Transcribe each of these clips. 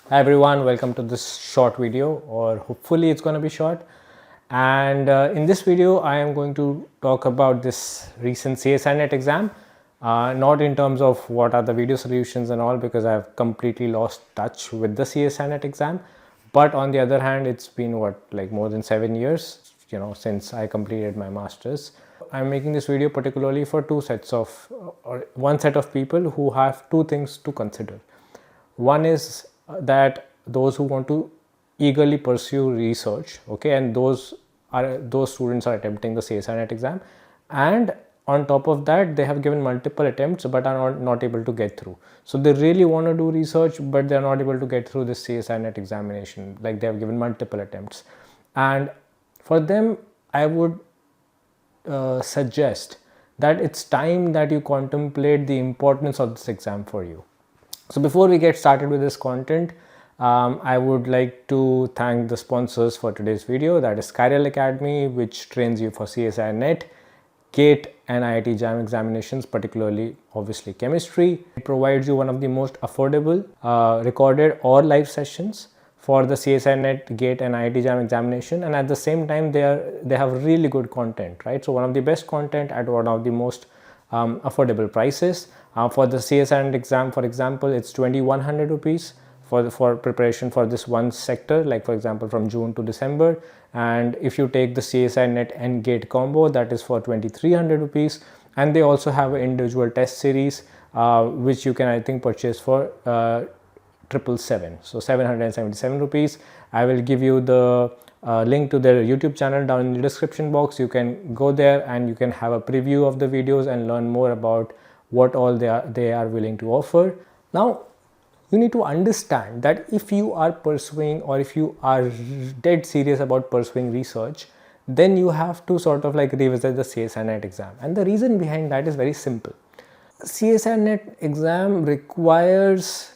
Hi everyone, welcome to this short video, or hopefully it's going to be short. And in this video I am going to talk about this recent CSIR NET exam, not in terms of what are the video solutions and all, because I have completely lost touch with the CSIR NET exam. But on the other hand, it's been like more than 7 years, since I completed my masters. I'm making this video particularly for one set of people who have two things to consider. One is that those who want to eagerly pursue research, okay, and those students are attempting the CSIR NET exam, and on top of that they have given multiple attempts but are not able to get through. So they really want to do research but they are not able to get through this CSIR NET examination, like they have given multiple attempts. And for them I would suggest that it's time that you contemplate the importance of this exam for you. So before we get started with this content, I would like to thank the sponsors for today's video, that is Chiral Academy, which trains you for CSIR NET, GATE and IIT-JAM examinations, particularly obviously chemistry. It provides you one of the most affordable recorded or live sessions for the CSIR NET, GATE and IIT-JAM examination, and at the same time they have really good content, right? So one of the best content at one of the most affordable prices. For the CSIR NET exam, for example, it's 2100 rupees for preparation for this one sector, like for example from June to December. And if you take the CSIR NET and GATE combo, that is for 2300 rupees. And they also have an individual test series which you can, I think, purchase for 777, so 777 rupees. I will give you the link to their YouTube channel down in the description box. You can go there and you can have a preview of the videos and learn more about what all they are willing to offer. Now you need to understand that if you are pursuing, or if you are dead serious about pursuing research, then you have to sort of like revisit the CSIR NET exam. And the reason behind that is very simple. CSIR NET exam requires,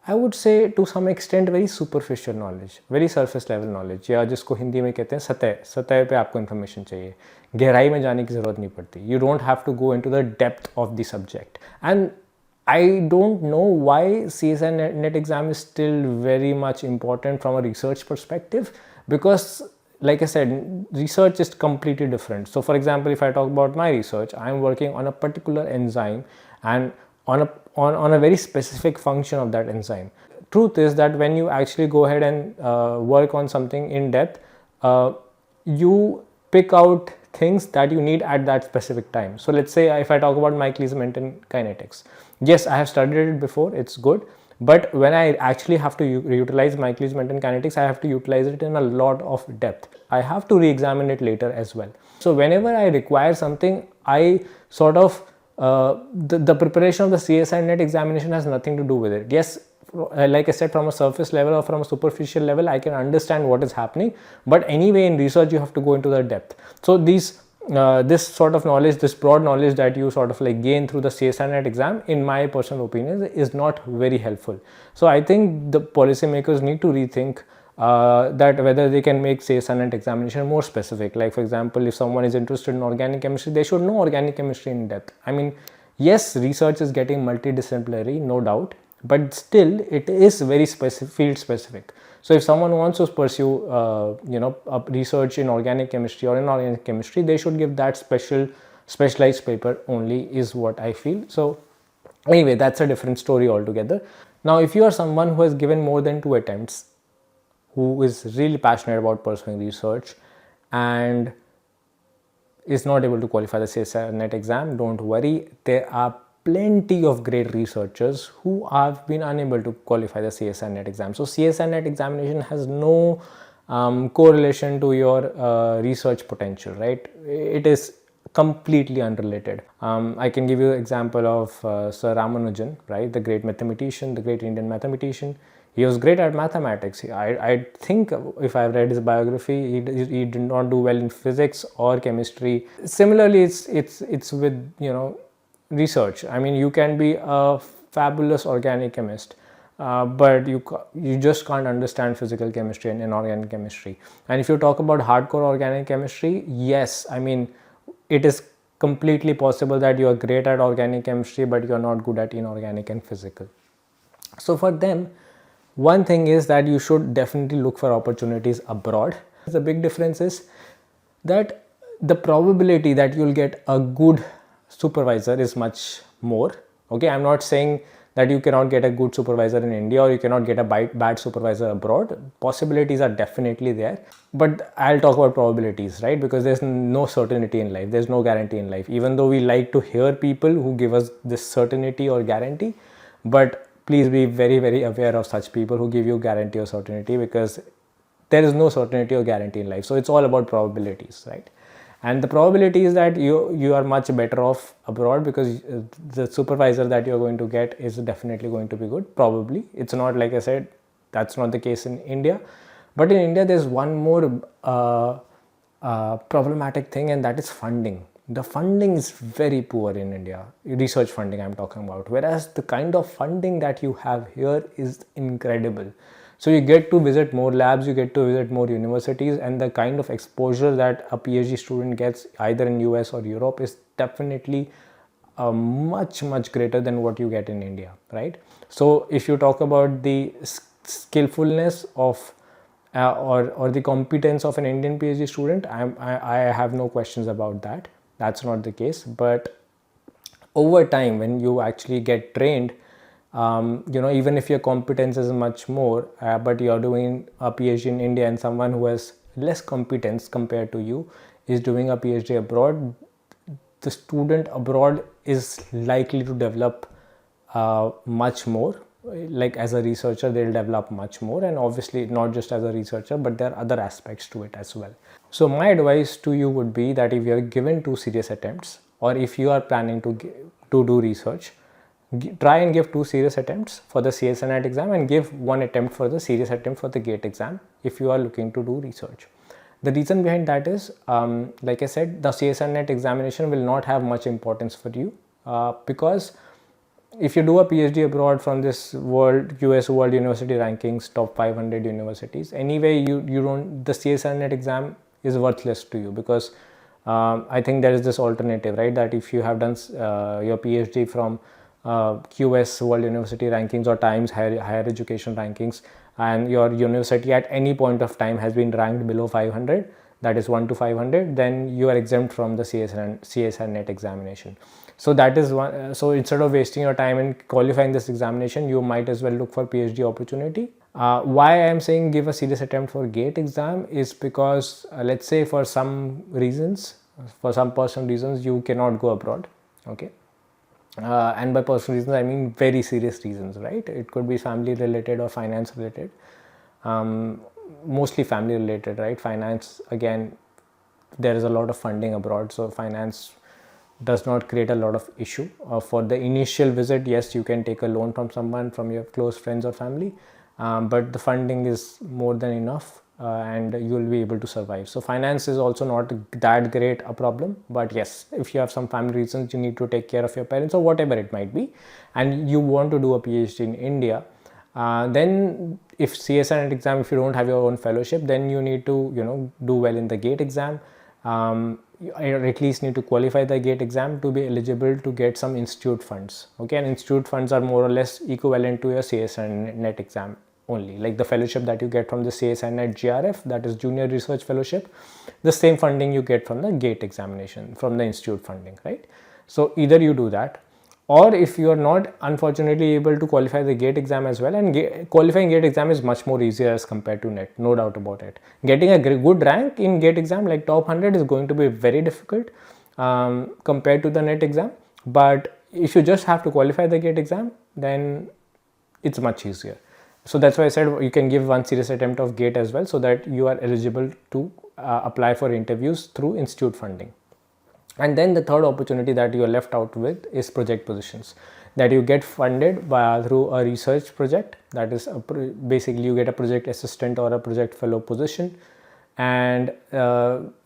I would say to some extent, very superficial knowledge, very surface level knowledge, या जिसको हिंदी में कहते हैं सतह पे आपको information चाहिए, गहराई में जाने की ज़रूरत नहीं पड़ती. You don't have to go into the depth of the subject. And I don't know why CSIR NET exam is still very much important from a research perspective, because like I said, research is completely different. So for example, if I talk about my research, I am working on a particular enzyme and on a very specific function of that enzyme. Truth is that when you actually go ahead and work on something in depth, you pick out things that you need at that specific time. So let's say if I talk about Michaelis-Menten kinetics, yes, I have studied it before, it's good, but when I actually have to utilize Michaelis-Menten kinetics, I have to utilize it in a lot of depth. I have to re-examine it later as well. So whenever I require something, I sort of the preparation of the CSIR NET examination has nothing to do with it. Yes, like I said, from a surface level or from a superficial level, I can understand what is happening, but anyway in research you have to go into the depth. So this sort of knowledge, this broad knowledge that you sort of like gain through the CSIR NET exam, in my personal opinion, is not very helpful. So I think the policymakers need to rethink that whether they can make CSIR NET examination more specific. Like for example, if someone is interested in organic chemistry, they should know organic chemistry in depth. I mean, yes, research is getting multidisciplinary, no doubt, but still it is very field specific. So if someone wants to pursue a research in organic chemistry or inorganic chemistry, they should give that specialized paper only, is what I feel. So anyway, that's a different story altogether. Now if you are someone who has given more than 2 attempts, who is really passionate about pursuing research and is not able to qualify the CSIR NET exam, don't worry. There are plenty of great researchers who have been unable to qualify the CSIR NET exam. So CSIR NET examination has no correlation to your research potential, right? It is completely unrelated. I can give you an example of Sir Ramanujan, right? The great mathematician, the great Indian mathematician. He was great at mathematics. I think if I've read his biography, he did not do well in physics or chemistry. Similarly, it's with research. I mean, you can be a fabulous organic chemist, but you just can't understand physical chemistry and inorganic chemistry. And if you talk about hardcore organic chemistry, yes, I mean, it is completely possible that you are great at organic chemistry but you are not good at inorganic and physical. So for them, One thing is that you should definitely look for opportunities abroad. The big difference is that the probability that you'll get a good supervisor is much more. Okay, I'm not saying that you cannot get a good supervisor in India or you cannot get a bad supervisor abroad. Possibilities are definitely there, but I'll talk about probabilities, right? Because there's no certainty in life, there's no guarantee in life, even though we like to hear people who give us this certainty or guarantee. But please be very, very aware of such people who give you guarantee or certainty, because there is no certainty or guarantee in life. So it's all about probabilities, right? And the probability is that you are much better off abroad, because the supervisor that you're going to get is definitely going to be good. Probably it's not, like I said, that's not the case in India. But in India there's one more problematic thing, and that is funding. The funding is very poor in India, research funding I'm talking about, whereas the kind of funding that you have here is incredible. So you get to visit more labs, you get to visit more universities, and the kind of exposure that a PhD student gets either in US or Europe is definitely much greater than what you get in India, right? So if you talk about the skillfulness of or the competence of an Indian PhD student, I have no questions about that. That's not the case. But over time, when you actually get trained, even if your competence is much more, but you're doing a PhD in India, and someone who has less competence compared to you is doing a PhD abroad, the student abroad is likely to develop much more. Like as a researcher, they'll develop much more, and obviously not just as a researcher, but there are other aspects to it as well. So my advice to you would be that if you are given 2 serious attempts, or if you are planning to do research, try and give 2 serious attempts for the CSIR NET exam, and give 1 attempt for the serious attempt for the GATE exam if you are looking to do research. The reason behind that is, like I said, the CSIR NET examination will not have much importance for you, because if you do a PhD abroad from this US World University Rankings, top 500 universities, anyway, you don't, the CSIR NET exam is worthless to you, because I think there is this alternative, right? That if you have done your PhD from QS World University Rankings or Times higher Education Rankings, and your university at any point of time has been ranked below 500, that is 1 to 500, then you are exempt from the CSIR NET examination. So that is one. So instead of wasting your time in qualifying this examination, you might as well look for PhD opportunity. Why I am saying give a serious attempt for GATE exam is because let's say for some reasons, for some personal reasons, you cannot go abroad. Okay. And by personal reasons, I mean very serious reasons, right? It could be family related or finance related. Mostly family related, right? Finance, again, there is a lot of funding abroad, so finance does not create a lot of issue. For the initial visit, yes, you can take a loan from someone, from your close friends or family, but the funding is more than enough, and you will be able to survive. So finance is also not that great a problem, but yes, if you have some family reasons, you need to take care of your parents or whatever it might be, and you want to do a PhD in India, then if CSIR NET exam, if you don't have your own fellowship, then you need to do well in the GATE exam. You at least need to qualify the GATE exam to be eligible to get some institute funds. Okay, and institute funds are more or less equivalent to your CSIR NET exam only, like the fellowship that you get from the CSIR NET GRF, that is Junior Research Fellowship, the same funding you get from the GATE examination, from the institute funding, right? So either you do that, or if you are not unfortunately able to qualify the GATE exam as well, and qualifying GATE exam is much more easier as compared to NET, no doubt about it. Getting a good rank in GATE exam, like top 100, is going to be very difficult compared to the NET exam, but if you just have to qualify the GATE exam, then it's much easier. So that's why I said you can give 1 serious attempt of GATE as well, so that you are eligible to apply for interviews through institute funding. And then the third opportunity that you are left out with is project positions, that you get funded through a research project. That is basically you get a project assistant or a project fellow position, and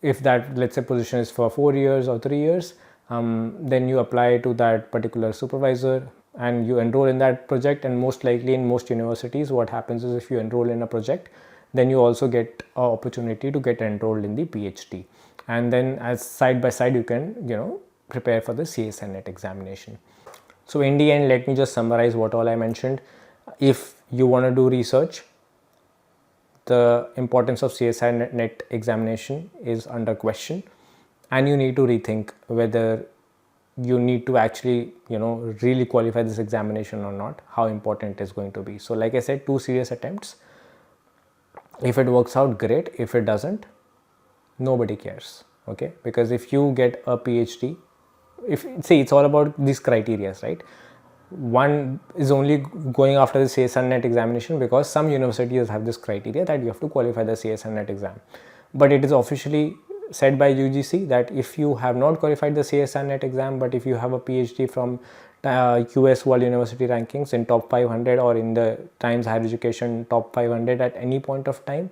if that, let's say, position is for 4 years or 3 years, then you apply to that particular supervisor and you enroll in that project. And most likely in most universities, what happens is if you enroll in a project, then you also get an opportunity to get enrolled in the PhD, and then as side by side you can prepare for the CSIR NET examination. So in the end, let me just summarize what all I mentioned. If you want to do research, the importance of CSIR NET examination is under question, and you need to rethink whether you need to actually really qualify this examination or not, how important it is going to be. So like I said, 2 serious attempts. If it works out, great. If it doesn't, nobody cares. Okay, because if you get a PhD, if see, it's all about these criteria, right? One is only going after the CSIR NET examination because some universities have this criteria that you have to qualify the CSIR NET exam, but it is officially said by UGC that if you have not qualified the CSIR NET exam, but if you have a PhD from US World University Rankings in top 500 or in the Times Higher Education top 500 at any point of time,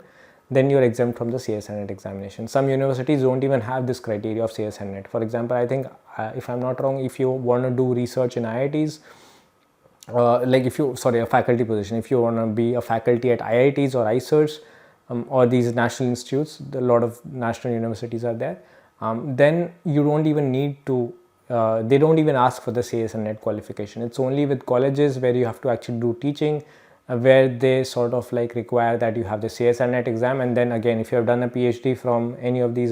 then you're exempt from the CSIR NET examination. Some universities don't even have this criteria of CSIR NET. For example, I think, if I'm not wrong, if you want to do research in IITs, like if you, sorry, a faculty position, if you want to be a faculty at IITs or ISIRs, or these national institutes, a lot of national universities are there, then you don't even need to, they don't even ask for the CSIR NET qualification. It's only with colleges where you have to actually do teaching, where they sort of like require that you have the CSIR NET exam. And then again, if you have done a PhD from any of these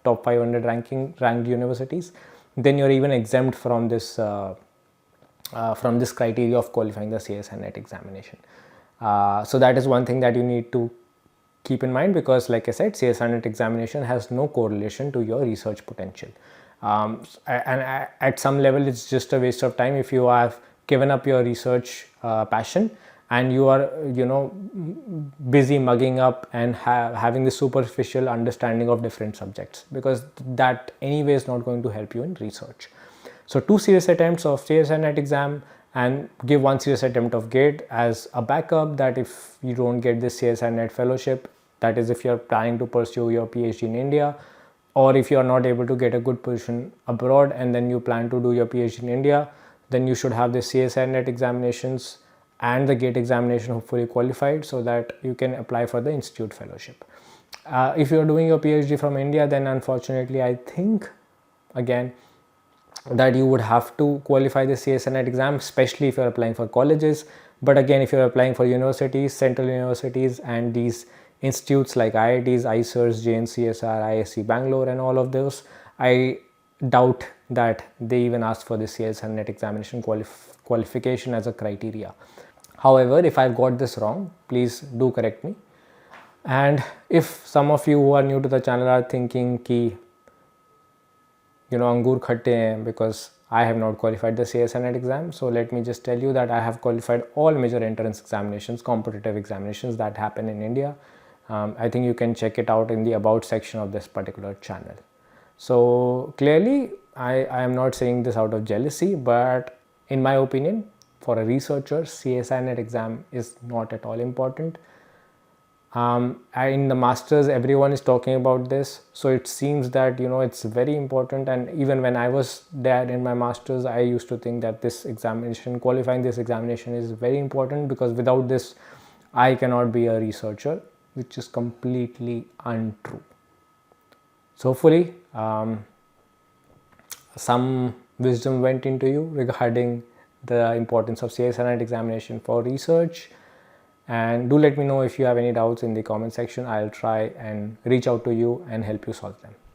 top 500 ranked universities, then you're even exempt from this criteria of qualifying the CSIR NET examination. So that is one thing that you need to keep in mind, because like I said, CSIR NET examination has no correlation to your research potential. And at some level, it's just a waste of time if you have given up your research passion and you are busy mugging up and having the superficial understanding of different subjects, because that anyway is not going to help you in research. So 2 serious attempts of CSIR NET exam, and give 1 serious attempt of GATE as a backup, that if you don't get this CSIR NET fellowship, that is if you're planning to pursue your PhD in India, or if you are not able to get a good position abroad and then you plan to do your PhD in India, then you should have the CSIR NET examinations and the GATE examination hopefully qualified, so that you can apply for the institute fellowship. If you're doing your PhD from India, then unfortunately I think again that you would have to qualify the CSIR NET exam, especially if you're applying for colleges. But again, if you're applying for universities, central universities, and these institutes like IITs, ISIRs, JNCSR, ISC Bangalore, and all of those, I doubt that they even ask for the CSIR NET examination qualification as a criteria. However, if I've got this wrong, please do correct me. And if some of you who are new to the channel are thinking ki angur khatte hain because I have not qualified the CSIR NET exam, so let me just tell you that I have qualified all major entrance examinations, competitive examinations that happen in India. I think you can check it out in the about section of this particular channel. So clearly I am not saying this out of jealousy, but in my opinion, for a researcher, CSIR NET exam is not at all important. In the masters, everyone is talking about this, so it seems that it's very important. And even when I was there in my masters, I used to think that this examination, qualifying this examination, is very important, because without this I cannot be a researcher, which is completely untrue. So hopefully some wisdom went into you regarding the importance of CSIR NET examination for research. And do let me know if you have any doubts in the comment section. I'll try and reach out to you and help you solve them.